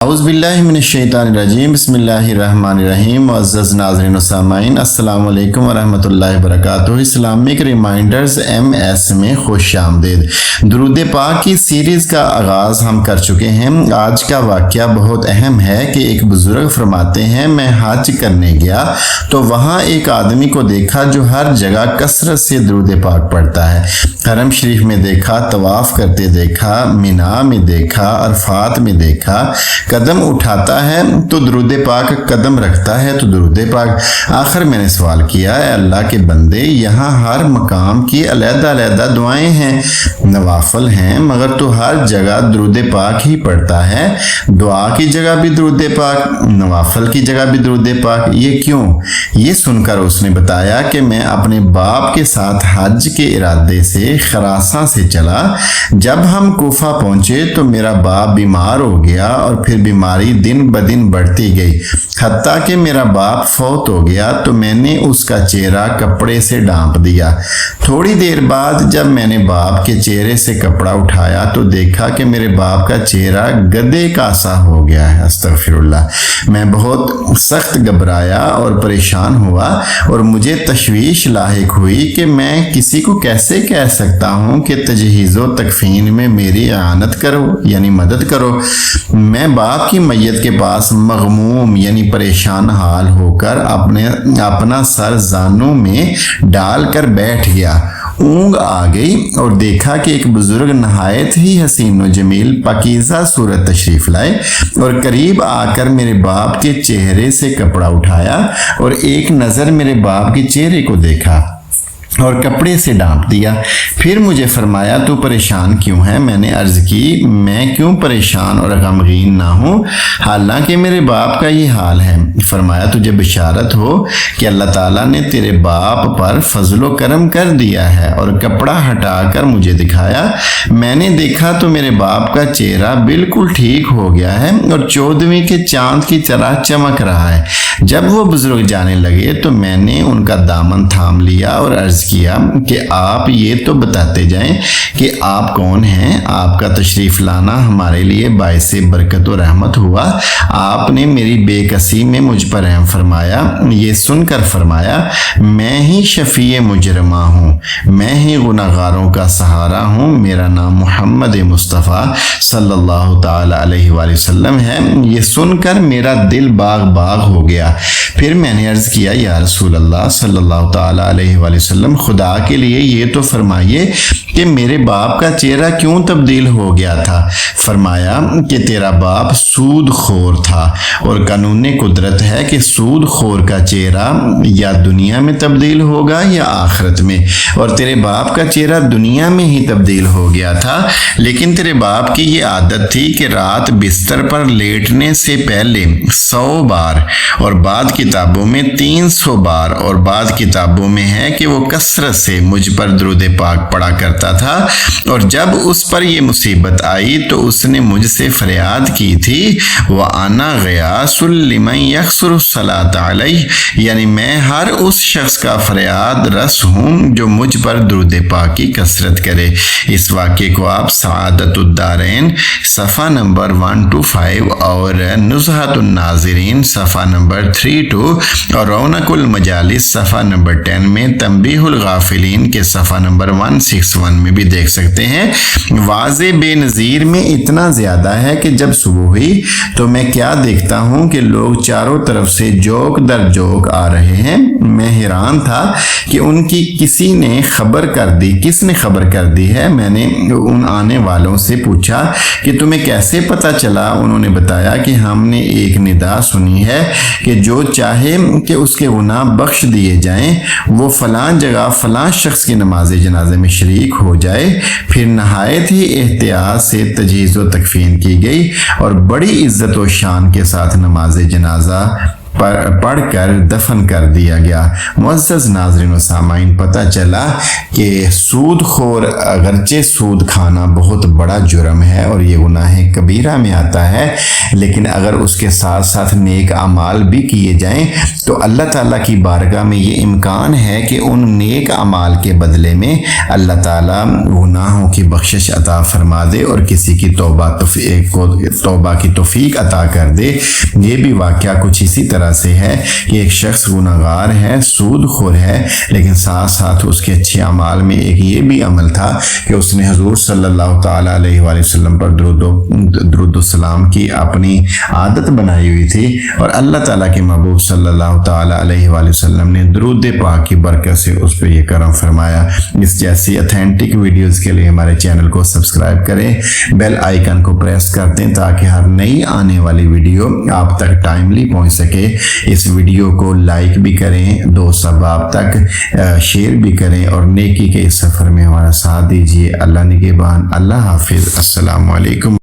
اعوذ باللہ من الشیطان الرجیم بسم اللہ الرحمن الرحیم معزز ناظرین و سامعین السلام علیکم ورحمۃ اللہ وبرکاتہ۔ اسلامک ریمائنڈرز MS میں خوش آمدید۔ درود پاک کی سیریز کا آغاز ہم کر چکے ہیں۔ آج کا واقعہ بہت اہم ہے کہ ایک بزرگ فرماتے ہیں میں حج کرنے گیا تو وہاں ایک آدمی کو دیکھا جو ہر جگہ کثرت سے درود پاک پڑھتا ہے۔ حرم شریف میں دیکھا، طواف کرتے دیکھا، مینا میں دیکھا، عرفات میں دیکھا، قدم اٹھاتا ہے تو درود پاک، قدم رکھتا ہے تو درود پاک۔ آخر میں نے سوال کیا، اے اللہ کے بندے، یہاں ہر مقام کی علیحدہ علیحدہ دعائیں ہیں، نوافل ہیں، مگر تو ہر جگہ درود پاک ہی پڑھتا ہے۔ دعا کی جگہ بھی درود پاک، نوافل کی جگہ بھی درود پاک، یہ کیوں؟ یہ سن کر اس نے بتایا کہ میں اپنے باپ کے ساتھ حج کے ارادے سے خراساں سے چلا۔ جب ہم کوفہ پہنچے تو میرا باپ بیمار ہو گیا اور پھر بیماری دن بدن بڑھتی گئی، حتیٰ کہ میرا باپ فوت ہو گیا تو میں نے اس کا چہرہ کپڑے سے ڈھانپ دیا۔ تھوڑی دیر بعد جب میں نے باپ کے چہرے سے کپڑا اٹھایا تو دیکھا کہ میرے باپ کا چہرہ گدھے کا سا ہو گیا ہے۔ استغفر اللہ۔ میں بہت سخت گھبرایا اور پریشان ہوا اور مجھے تشویش لاحق ہوئی کہ میں کسی کو کیسے کہہ سکتا ہوں کہ تجہیز و تکفین میں میری اعانت کرو، یعنی مدد کرو۔ میں باپ کی میت کے پاس مغموم یعنی پریشان حال ہو کر اپنا سر زانوں میں ڈال کر بیٹھ گیا۔ اونگ آ گئی اور دیکھا کہ ایک بزرگ نہایت ہی حسین و جمیل پاکیزہ صورت تشریف لائے اور قریب آ کر میرے باپ کے چہرے سے کپڑا اٹھایا اور ایک نظر میرے باپ کے چہرے کو دیکھا اور کپڑے سے ڈھانپ دیا۔ پھر مجھے فرمایا تو پریشان کیوں ہے؟ میں نے عرض کی میں کیوں پریشان اور غمگین نہ ہوں، حالانکہ میرے باپ کا یہ حال ہے۔ فرمایا تجھے بشارت ہو کہ اللہ تعالیٰ نے تیرے باپ پر فضل و کرم کر دیا ہے، اور کپڑا ہٹا کر مجھے دکھایا۔ میں نے دیکھا تو میرے باپ کا چہرہ بالکل ٹھیک ہو گیا ہے اور 14ویں کے چاند کی طرح چمک رہا ہے۔ جب وہ بزرگ جانے لگے تو میں نے ان کا دامن تھام لیا اور عرض کیا کہ آپ یہ تو بتاتے جائیں کہ آپ کون ہیں؟ آپ کا تشریف لانا ہمارے لیے باعث برکت و رحمت ہوا۔ آپ نے میری بے کسی میں مجھ پر رحم فرمایا۔ یہ سن کر فرمایا میں ہی شفیع مجرمہ ہوں، میں ہی گناہگاروں کا سہارا ہوں، میرا نام محمد مصطفیٰ صلی اللہ تعالی علیہ وآلہ وسلم ہے۔ یہ سن کر میرا دل باغ باغ ہو گیا۔ پھر میں نے عرض کیا یا رسول اللہ صلی اللہ تعالی علیہ وآلہ وسلم، خدا کے لیے یہ تو فرمائیے کہ میرے باپ کا چہرہ کیوں تبدیل ہو گیا تھا؟ فرمایا کہ تیرا باپ سود خور تھا اور قانون قدرت ہے کہ سود خور کا چہرہ یا دنیا میں تبدیل ہوگا یا آخرت میں، اور تیرے باپ کا چہرہ دنیا میں ہی تبدیل ہو گیا تھا، لیکن تیرے باپ کی یہ عادت تھی کہ رات بستر پر لیٹنے سے پہلے 100 بار اور بعض کتابوں میں 300 بار اور بعض کتابوں میں ہے کہ وہ کثرت سے مجھ پر درود پاک پڑھا کرتا تھا، اور جب اس پر یہ مصیبت آئی تو اس نے مجھ سے فریاد کی تھی وَأَنَا غِيَاثٌ لِمَنْ يَكْثُرُ الصَّلَاةَ عَلَيْهِ، یعنی میں ہر اس شخص کا فریاد رس ہوں جو مجھ پر درود پاک کی کثرت کرے۔ اس واقعے کو آپ سعادت الدارین صفحہ نمبر 125 اور نزہۃ الناظرین صفحہ نمبر 32 اور رونق المجالس صفحہ نمبر 10 میں، تنبیہ الغافلین کے صفحہ نمبر 161 میں بھی دیکھ سکتے ہیں۔ واضح بے نظیر میں اتنا زیادہ ہے کہ جب صبح ہوئی تو میں کیا دیکھتا ہوں کہ لوگ چاروں طرف سے جوک در جوک آ رہے ہیں۔ میں حیران تھا کہ ان کی کس نے خبر کر دی ہے۔ میں نے ان آنے والوں سے پوچھا کہ تمہیں کیسے پتہ چلا؟ انہوں نے بتایا کہ ہم نے ایک ندا سنی ہے کہ جو چاہے کہ اس کے گناہ بخش دیے جائیں وہ فلاں جگہ فلاں شخص کی نماز جنازے میں شریک ہو جائے۔ پھر نہایت ہی احتیاط سے تجہیز و تکفین کی گئی اور بڑی عزت و شان کے ساتھ نماز جنازہ پڑھ کر دفن کر دیا گیا۔ معزز ناظرین و سامعین، پتہ چلا کہ سود خور اگرچہ سود کھانا بہت بڑا جرم ہے اور یہ گناہ کبیرہ میں آتا ہے، لیکن اگر اس کے ساتھ ساتھ نیک اعمال بھی کیے جائیں تو اللہ تعالیٰ کی بارگاہ میں یہ امکان ہے کہ ان نیک اعمال کے بدلے میں اللہ تعالیٰ گناہوں کی بخشش عطا فرما دے اور کسی کی توبہ کی توفیق عطا کر دے۔ یہ بھی واقعہ کچھ اسی طرح سے ہے کہ ایک شخص گناہگار ہے، سود خور ہے، لیکن ساتھ ساتھ اس کے اچھے اعمال میں ایک یہ بھی عمل تھا کہ اس نے حضور صلی اللہ تعالیٰ علیہ وآلہ وسلم پر درود و سلام کی اپنی عادت بنائی ہوئی تھی، اور اللہ تعالیٰ کے محبوب صلی اللہ تعالیٰ علیہ وآلہ وسلم نے درود پاک کی برکت سے اس پہ یہ کرم فرمایا۔ اس جیسی اتھینٹک ویڈیوز کے لیے ہمارے چینل کو سبسکرائب کریں، بیل آئیکن کو پریس کر دیں تاکہ ہر نئی آنے والی ویڈیو آپ تک ٹائملی پہنچ سکے۔ اس ویڈیو کو لائک بھی کریں، دوست احباب تک شیئر بھی کریں، اور نیکی کے اس سفر میں ہمارا ساتھ دیجیے۔ اللہ نگہبان، اللہ حافظ، السلام علیکم۔